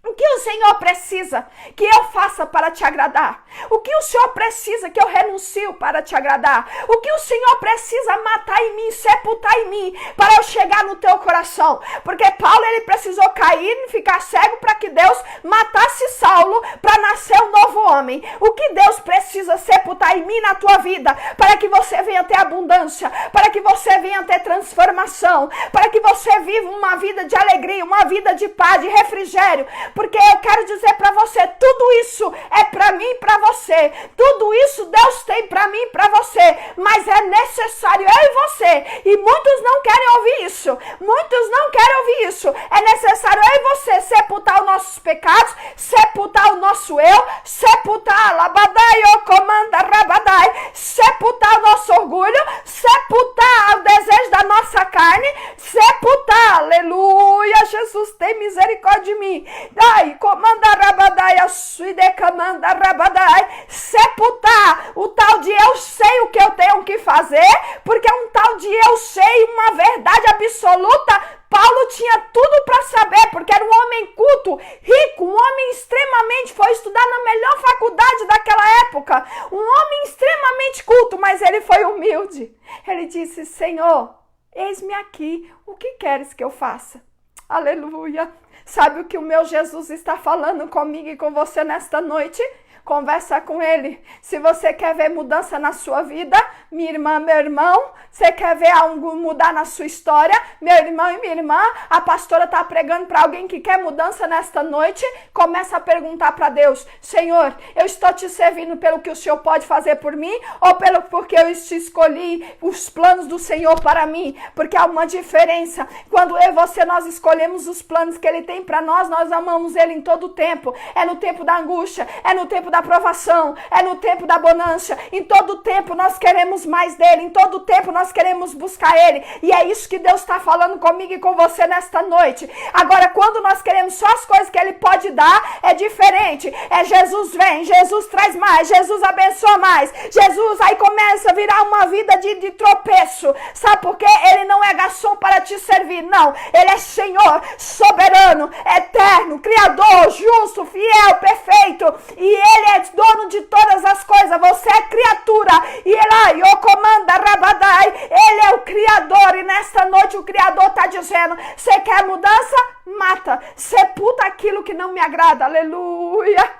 O que o Senhor precisa que eu faça para te agradar? O que o Senhor precisa que eu renuncie para te agradar? O que o Senhor precisa matar em mim, sepultar em mim, para eu chegar no teu coração? Porque Paulo, ele precisou cair e ficar cego para que Deus matasse Saulo, para nascer um novo homem. O que Deus precisa sepultar em mim, na tua vida, para que você venha ter abundância, para que você venha ter transformação, para que você viva uma vida de alegria, uma vida de paz, de refrigério? Porque eu quero dizer para você, tudo isso é para mim e para você. Tudo isso Deus tem para mim e para você, mas é necessário eu e você, e muitos não querem ouvir isso, muitos não querem ouvir isso. É necessário eu e você sepultar os nossos pecados, sepultar o nosso eu, sepultar labadai, o comanda rabadai, sepultar o nosso orgulho, sepultar o desejo da nossa carne, sepultar, aleluia, Jesus tem misericórdia de mim, dai, comanda rabadai, a suide comanda rabadai, sepultar o tal de eu sei o que eu tenho que fazer, porque um tal de eu sei uma verdade absoluta. Paulo tinha tudo para saber, porque era um homem culto, rico, um homem extremamente, foi estudar na melhor faculdade daquela época, um homem extremamente culto, mas ele foi humilde. Ele disse, Senhor, eis-me aqui, o que queres que eu faça? Aleluia! Sabe o que o meu Jesus está falando comigo e com você nesta noite? Conversa com ele. Se você quer ver mudança na sua vida, minha irmã, meu irmão, você quer ver algo mudar na sua história, meu irmão e minha irmã, a pastora está pregando para alguém que quer mudança nesta noite, começa a perguntar para Deus, Senhor, eu estou te servindo pelo que o Senhor pode fazer por mim, ou porque eu te escolhi os planos do Senhor para mim? Porque há uma diferença. Quando eu e você, nós escolhemos os planos que Ele tem para nós, nós amamos Ele em todo o tempo. É no tempo da angústia, é no tempo da provação, é no tempo da bonança. Em todo o tempo nós queremos mais dele, em todo o tempo nós queremos buscar ele, e é isso que Deus está falando comigo e com você nesta noite. Agora, quando nós queremos só as coisas que ele pode dar, é diferente. É Jesus vem, Jesus traz mais, Jesus abençoa mais, Jesus aí começa a virar uma vida de tropeço. Sabe por quê? Ele não é garçom para te servir, não. Ele é Senhor, soberano, eterno, criador, justo, fiel, perfeito, e ele é dono de todas as coisas. Você é criatura, e ele o comanda rabadai, ele é o criador, e nesta noite o criador está dizendo, você quer mudança? Mata, sepulta aquilo que não me agrada, aleluia.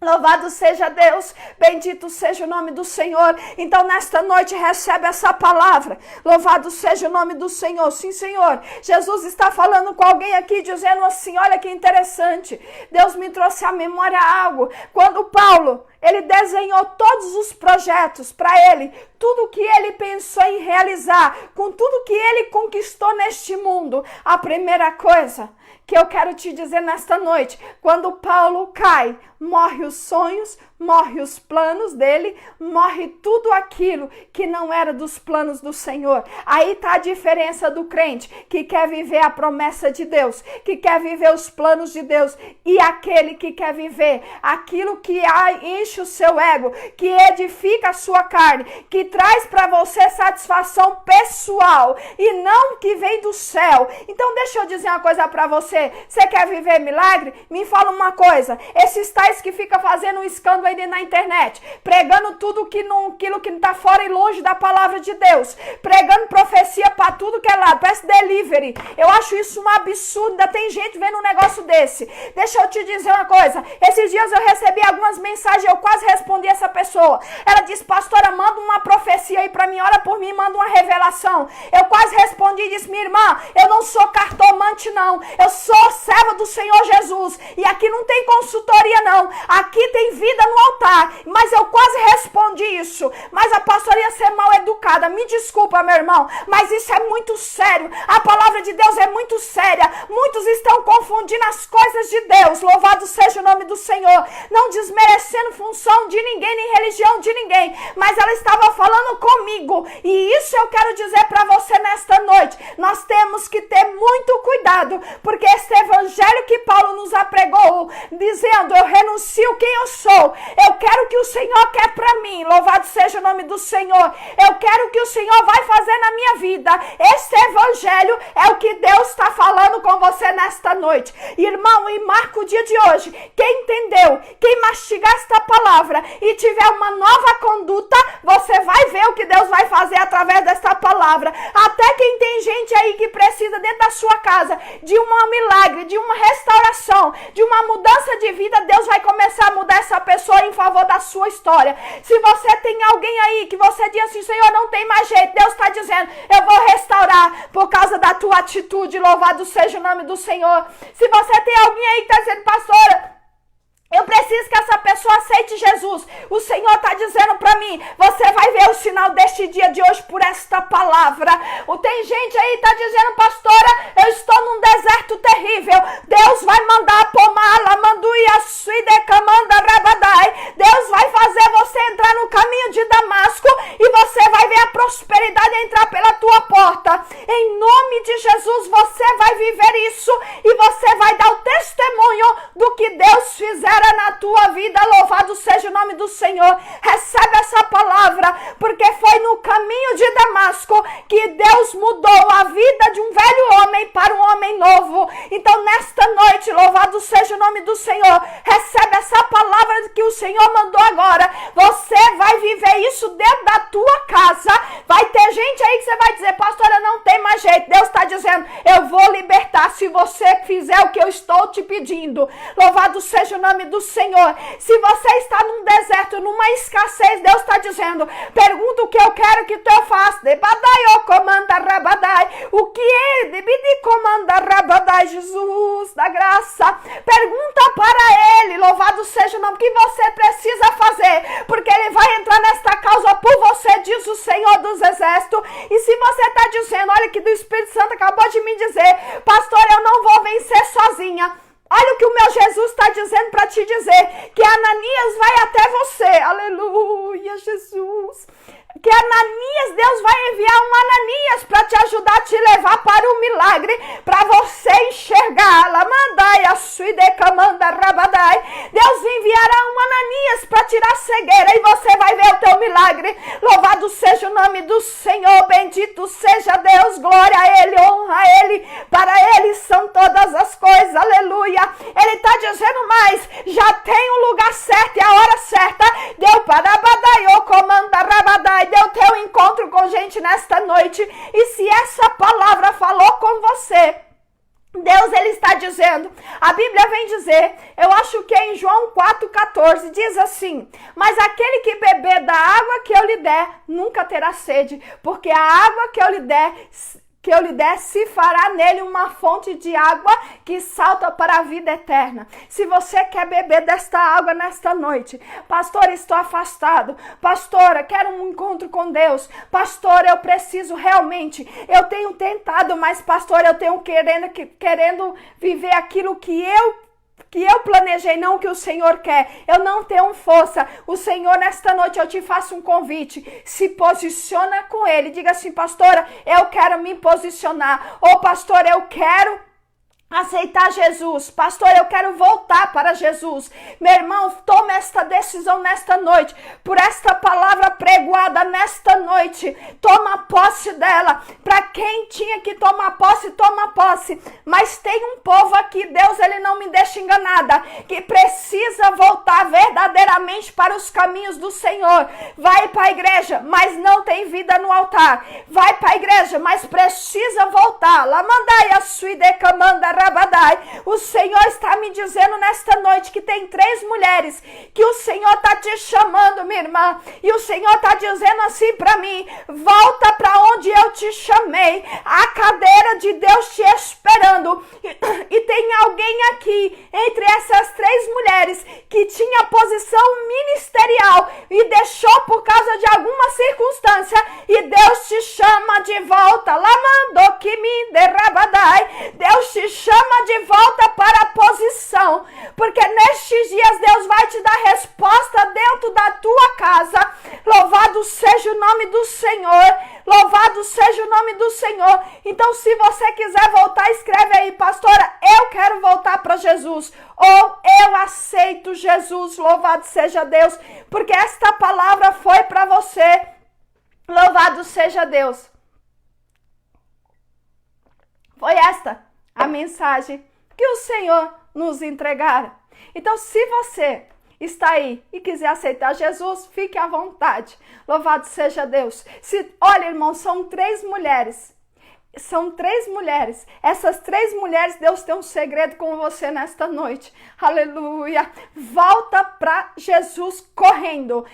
Louvado seja Deus, bendito seja o nome do Senhor. Então nesta noite recebe essa palavra, louvado seja o nome do Senhor. Sim, Senhor, Jesus está falando com alguém aqui, dizendo assim, olha que interessante, Deus me trouxe à memória algo, quando Paulo, ele desenhou todos os projetos para ele, tudo que ele pensou em realizar, com tudo que ele conquistou neste mundo, a primeira coisa que eu quero te dizer nesta noite, quando Paulo cai, morre os sonhos, morre os planos dele, morre tudo aquilo que não era dos planos do Senhor. Aí está a diferença do crente que quer viver a promessa de Deus, que quer viver os planos de Deus, e aquele que quer viver aquilo que enche o seu ego, que edifica a sua carne, que traz para você satisfação pessoal e não que vem do céu. Então deixa eu dizer uma coisa para você, você quer viver milagre? Me fala uma coisa, esses tais que ficam fazendo um escândalo aí na internet, pregando tudo aquilo que está fora e longe da palavra de Deus, pregando profecia para tudo que é lado, parece delivery. Eu acho isso um absurdo, ainda tem gente vendo um negócio desse. Deixa eu te dizer uma coisa, esses dias eu recebi algumas mensagens, eu quase respondi essa pessoa. Ela disse, pastora, manda uma profecia aí para mim, ora por mim, manda uma revelação. Eu quase respondi e disse, minha irmã, eu não sou cartomante não, eu sou serva do Senhor Jesus, e aqui não tem consultoria não, aqui tem vida no altar. Mas eu quase respondi isso, mas a pastora ia ser mal educada, me desculpa, meu irmão, mas isso é muito sério, a palavra de Deus é muito séria, muitos estão confundindo as coisas de Deus, louvado seja o nome do Senhor, não desmerecendo função de ninguém, nem religião de ninguém, mas ela estava falando comigo, e isso eu quero dizer para você nesta noite, nós temos que ter muito cuidado, porque esse evangelho que Paulo nos apregou, dizendo, eu renuncio quem eu sou, Eu quero o que o Senhor quer para mim. Louvado seja o nome do Senhor. Eu quero o que o Senhor vai fazer na minha vida. Esse evangelho é o que Deus está falando com você nesta noite. Irmão, e marca o dia de hoje. Quem entendeu, quem mastigar esta palavra e tiver uma nova conduta, você vai ver o que Deus vai fazer através desta palavra. Até quem tem gente aí que precisa dentro da sua casa de um milagre, de uma restauração, de uma mudança de vida, Deus vai começar a mudar essa pessoa em favor da sua história. Se você tem alguém aí que você diz assim, Senhor, não tem mais jeito, Deus está dizendo, eu vou restaurar por causa da tua atitude, louvado seja o nome do Senhor. Se você tem alguém aí que está dizendo, pastora, eu preciso que essa pessoa aceite Jesus. O Senhor está dizendo para mim, você vai ver o sinal deste dia de hoje por esta palavra. Tem gente aí que está dizendo, pastora, eu estou num deserto terrível. Deus vai mandar a pomala, manduia, suidecamanda, rabadai. Deus vai fazer você entrar no caminho de Damasco e você vai ver a prosperidade entrar pela tua porta. Em nome de Jesus, você vai viver isso e você vai dar o testemunho do que Deus fizer na tua vida, louvado seja o nome do Senhor. Recebe essa palavra, porque foi no caminho de Damasco que Deus mudou a vida de um velho homem para um homem novo. Então nesta noite, louvado seja o nome do Senhor, recebe essa palavra que o Senhor mandou agora. Você vai viver isso dentro da tua casa. Vai ter gente aí que você vai dizer, pastora, não tem mais jeito. Deus está dizendo, eu vou libertar se você fizer o que eu estou te pedindo. Louvado seja o nome do Senhor. Se você está num deserto, numa escassez, Deus está dizendo, pergunta o que eu quero que tu faça. Debadai, comanda rabadai. O que é? Debidi comanda rabadai, Jesus da graça. Pergunta para ele, louvado seja o nome, que você precisa fazer, porque ele vai entrar nesta causa por você, diz o Senhor dos Exércitos. E se você está dizendo, olha que do Espírito Santo acabou de me dizer, pastor, eu não vou vencer sozinha. Olha o que o meu Jesus está dizendo para te dizer, que Ananias vai até você, aleluia, Jesus, que Ananias, Deus vai enviar um Ananias para te ajudar a te levar para o milagre, para você enxergar, lamandai, açuidecamanda, rabadai, Deus enviará um Ananias para tirar a cegueira e você vai ver o teu milagre. Louvado seja o nome do Senhor, bendito seja Deus, glória a Ele, honra a Ele, para Ele são todas as coisas, aleluia. Ele está dizendo mais, já tem o lugar certo e a hora certa, deu para rabadai, comanda rabadai, deu teu encontro com gente nesta noite, e se essa palavra falou com você, Deus, ele está dizendo, a Bíblia vem dizer, eu acho que é em João 4,14, diz assim, mas aquele que beber da água que eu lhe der, nunca terá sede, porque a água que eu lhe der se fará nele uma fonte de água que salta para a vida eterna. Se você quer beber desta água nesta noite, pastor, estou afastado, pastora, quero um encontro com Deus, pastor, eu preciso realmente, eu tenho tentado, mas pastor, eu tenho querendo viver aquilo que eu planejei, não o que o Senhor quer. Eu não tenho força. O Senhor, nesta noite, eu te faço um convite. Se posiciona com Ele. Diga assim, pastora, eu quero me posicionar. Ou, pastor, eu quero aceitar Jesus. Pastor, eu quero voltar para Jesus. Meu irmão, tome esta decisão nesta noite, por esta palavra pregoada nesta noite. Toma posse dela. Para quem tinha que tomar posse, toma posse. Mas tem um povo aqui, Deus, ele não me deixa enganada, que precisa voltar verdadeiramente para os caminhos do Senhor. Vai para a igreja, mas não tem vida no altar. Vai para a igreja, mas precisa voltar. Lamandai a suidecamanda rabadai. O Senhor está me dizendo nesta noite que tem 3 mulheres que o Senhor está te chamando, minha irmã, e o Senhor está dizendo assim para mim, volta para onde eu te chamei, a cadeira de Deus te esperando. E tem alguém aqui entre essas 3 mulheres que tinha posição ministerial e deixou por causa de alguma circunstância, e Deus te chama de volta. Lamando que me derrabadai. Deus te chama de volta para a posição, porque nestes dias Deus vai te dar resposta dentro da tua casa. Louvado seja o nome do Senhor, louvado seja o nome do Senhor. Então, se você quiser voltar, escreve aí, pastora, eu quero voltar para Jesus, ou eu aceito Jesus, louvado seja Deus, porque esta palavra foi para você. Louvado seja Deus. Foi esta a mensagem que o Senhor nos entregara. Então, se você está aí e quiser aceitar Jesus, fique à vontade. Louvado seja Deus. Olha, irmão, são 3 mulheres. São 3 mulheres. Essas 3 mulheres, Deus tem um segredo com você nesta noite. Aleluia. Volta para Jesus correndo.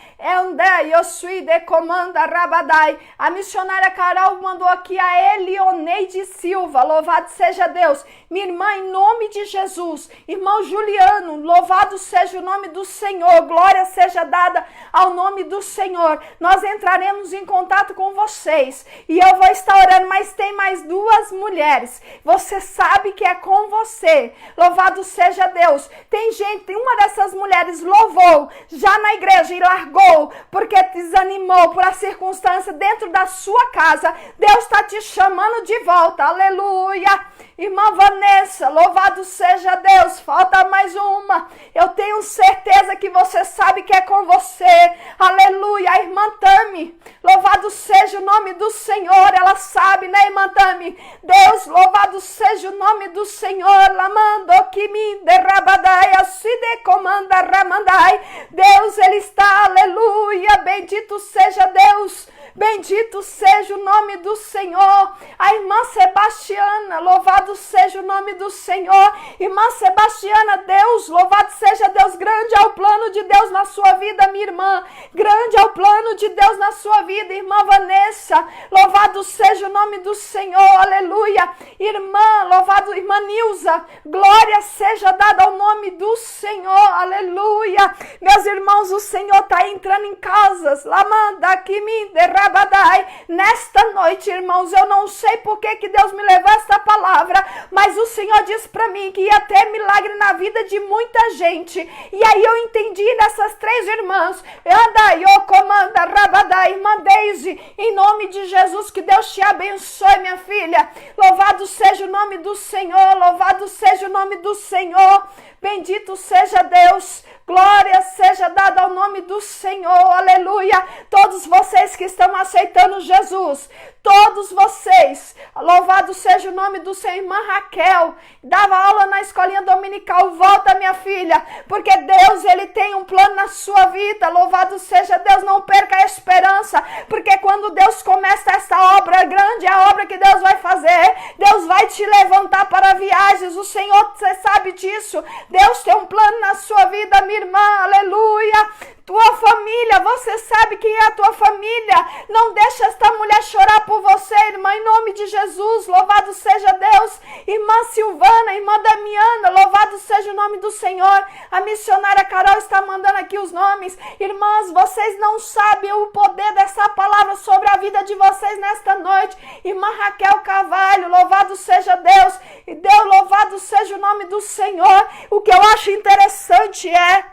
A missionária Carol mandou aqui a Elioneide Silva. Louvado seja Deus. Minha irmã, em nome de Jesus. Irmão Juliano, louvado seja o nome do Senhor. Glória seja dada ao nome do Senhor. Nós entraremos em contato com vocês. E eu vou estar orando, mas tem mais 2 mulheres. Você sabe que é com você. Louvado seja Deus. Tem uma dessas mulheres louvou já na igreja e largou porque desanimou por a circunstância dentro da sua casa. Deus está te chamando de volta. Aleluia. Irmã Vanessa, louvado seja Deus. Falta mais uma. Eu tenho certeza que você sabe que é com você. Aleluia. A irmã Tami, louvado seja o nome do Senhor. Ela sabe, né, irmã Tami? Deus, louvado seja o nome do Senhor. Lamando que me derrabadai, asside comanda ramandai. Deus, Ele está, aleluia. Bendito seja Deus. Bendito seja o nome do Senhor. A irmã Sebastiana, louvado seja o nome do Senhor. Irmã Sebastiana, Deus, louvado seja Deus. Grande é o plano de Deus na sua vida, minha irmã. Grande é o plano de Deus na sua vida, irmã Vanessa. Louvado seja o nome do Senhor, aleluia. Irmã, louvado, irmã Nilza, glória seja dada ao nome do Senhor, aleluia. Meus irmãos, o Senhor está entrando em casas. Lamanda que me derrabadai. Nesta noite, irmãos, eu não sei por que Deus me levou esta palavra, mas o Senhor disse para mim que ia ter milagre na vida de muita gente. E aí eu entendi nessas 3 irmãs, irmã Deise, em nome de Jesus, que Deus te abençoe, minha filha. Louvado seja o nome do Senhor, louvado seja o nome do Senhor. Bendito seja Deus, glória seja dada ao nome do Senhor, aleluia. Todos vocês que estão aceitando Jesus, todos vocês, louvado seja o nome do Senhor. Irmã Raquel, dava aula na escolinha dominical, volta, minha filha, porque Deus, Ele tem um plano na sua vida. Louvado seja Deus, não perca a esperança, porque quando Deus começa essa obra grande, a obra que Deus vai fazer, Deus vai te levantar para viagens. O Senhor, você sabe disso. Deus tem um plano na sua vida, minha irmã, aleluia. Tua família, você sabe quem é a tua família. Não deixa esta mulher chorar por você, irmã, em nome de Jesus. Louvado seja Deus. Irmã Silvana, irmã Damiana, louvado seja o nome do Senhor. A missionária Carol está mandando aqui os nomes. Irmãs, vocês não sabem o poder dessa palavra sobre a vida de vocês nesta noite. Irmã Raquel Carvalho, louvado seja Deus. E Deus, louvado seja o nome do Senhor. O que eu acho interessante é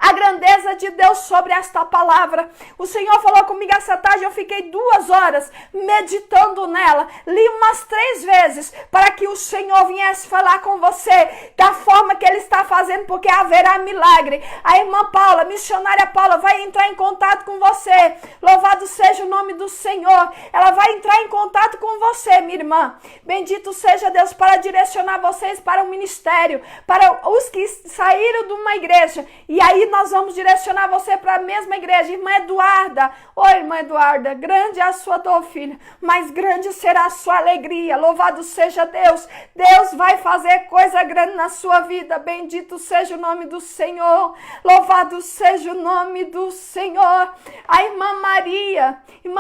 a grandeza de Deus sobre esta palavra. O Senhor falou comigo essa tarde, eu fiquei 2 horas meditando nela. Li umas 3 vezes para que o Senhor viesse falar com você da forma que Ele está fazendo, porque haverá milagre. A irmã Paula, missionária Paula, vai entrar em contato com você. Louvado seja o nome do Senhor. Ela vai entrar em contato com você, minha irmã. Bendito seja Deus, para direcionar vocês para o ministério, para os que saíram de uma igreja. E aí nós vamos direcionar você para a mesma igreja. Irmã Eduarda, oi, irmã Eduarda, grande é a sua dor, filha, mas grande será a sua alegria. Louvado seja Deus. Deus vai fazer coisa grande na sua vida. Bendito seja o nome do Senhor. Louvado seja o nome do Senhor. A irmã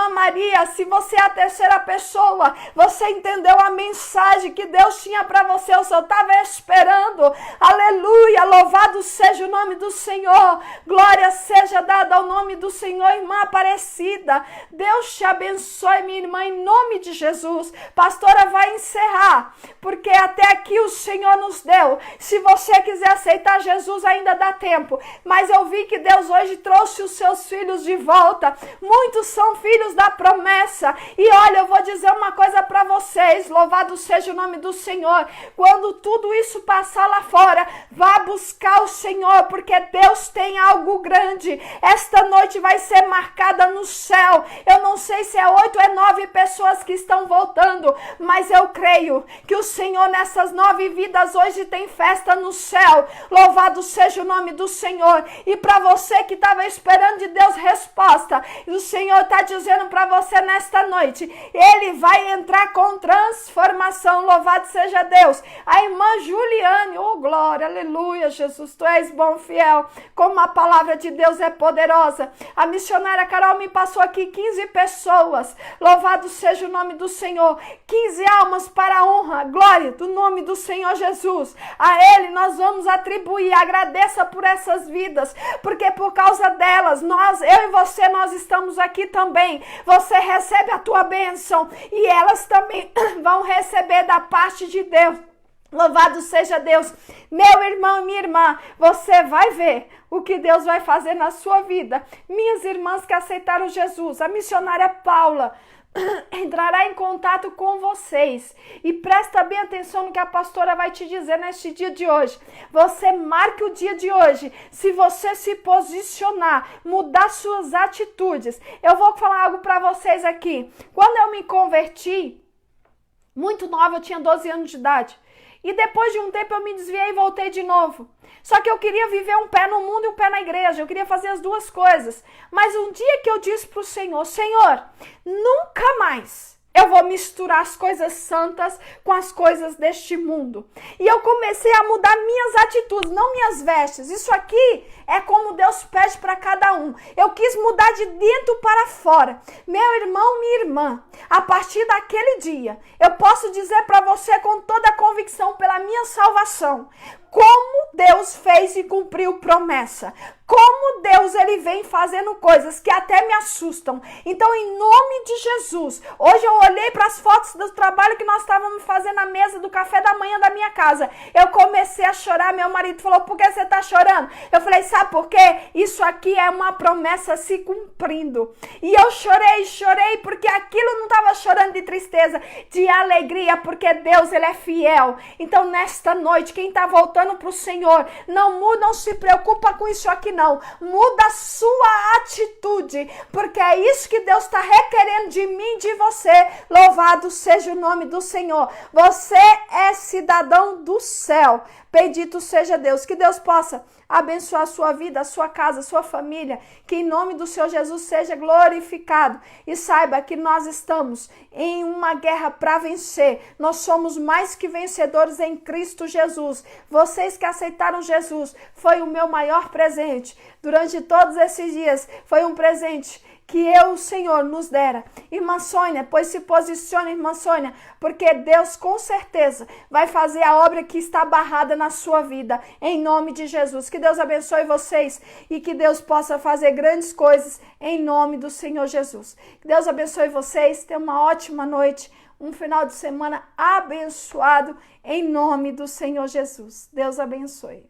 Maria, se você é a 3ª pessoa, você entendeu a mensagem que Deus tinha para você, eu só estava esperando. Aleluia, louvado seja o nome do Senhor. Glória seja dada ao nome do Senhor, irmã Aparecida. Deus te abençoe, minha irmã, em nome de Jesus. Pastora vai encerrar, porque até aqui o Senhor nos deu. Se você quiser aceitar Jesus, ainda dá tempo. Mas eu vi que Deus hoje trouxe os seus filhos de volta. Muitos são filhos da promessa. E olha, eu vou dizer uma coisa para vocês. Louvado seja o nome do Senhor. Quando tudo isso passar lá fora, vá buscar o Senhor, porque Deus tem algo grande. Esta noite vai ser marcada no céu. Eu não sei se é 8 ou 9 pessoas que estão voltando, mas eu creio que o Senhor nessas 9 vidas hoje tem festa no céu. Louvado seja o nome do Senhor. E para você que estava esperando de Deus resposta, o Senhor está dizendo para você nesta noite, Ele vai entrar com transformação. Louvado seja Deus. A irmã Juliane, oh glória, aleluia, Jesus, tu és bom, fiel, como a palavra de Deus é poderosa. A missionária Carol me passou aqui 15 pessoas. Louvado seja o nome do Senhor. 15 almas para a honra, glória do nome do Senhor Jesus. A Ele nós vamos atribuir. Agradeça por essas vidas, porque por causa delas, eu e você, nós estamos aqui também. Você recebe a tua bênção e elas também vão receber da parte de Deus. Louvado seja Deus. Meu irmão e minha irmã, você vai ver o que Deus vai fazer na sua vida. Minhas irmãs que aceitaram Jesus, a missionária Paula entrará em contato com vocês. E presta bem atenção no que a pastora vai te dizer neste dia de hoje. Você marque o dia de hoje. Se você se posicionar, mudar suas atitudes. Eu vou falar algo para vocês aqui. Quando eu me converti, muito nova, eu tinha 12 anos de idade. E depois de um tempo eu me desviei e voltei de novo. Só que eu queria viver um pé no mundo e um pé na igreja. Eu queria fazer as duas coisas. Mas um dia que eu disse para o Senhor, Senhor, nunca mais eu vou misturar as coisas santas com as coisas deste mundo. E eu comecei a mudar minhas atitudes, não minhas vestes. Isso aqui é como Deus pede para cada um. Eu quis mudar de dentro para fora. Meu irmão, minha irmã, a partir daquele dia, eu posso dizer para você com toda a convicção pela minha salvação, como Deus fez e cumpriu promessa. Como Deus, Ele vem fazendo coisas que até me assustam. Então, em nome de Jesus, hoje eu olhei para as fotos do trabalho que nós estávamos fazendo na mesa do café da manhã da minha casa. Eu comecei a chorar, meu marido falou, por que você está chorando? Eu falei, sabe por quê? Isso aqui é uma promessa se cumprindo. E eu chorei, porque aquilo não estava chorando de tristeza, de alegria, porque Deus, Ele é fiel. Então, nesta noite, quem está voltando para o Senhor, não se preocupa com isso aqui não. Muda a sua atitude, porque é isso que Deus está requerendo de mim e de você. Louvado seja o nome do Senhor. Você é cidadão do céu. Bendito seja Deus. Que Deus possa abençoar a sua vida, a sua casa, a sua família. Que em nome do Senhor Jesus seja glorificado. E saiba que nós estamos em uma guerra para vencer. Nós somos mais que vencedores em Cristo Jesus. Vocês que aceitaram Jesus, foi o meu maior presente. Durante todos esses dias, foi um presente que o Senhor nos dera. Irmã Sônia, pois se posicione, irmã Sônia, porque Deus com certeza vai fazer a obra que está barrada na sua vida, em nome de Jesus. Que Deus abençoe vocês e que Deus possa fazer grandes coisas em nome do Senhor Jesus. Que Deus abençoe vocês, tenham uma ótima noite, um final de semana abençoado em nome do Senhor Jesus. Deus abençoe.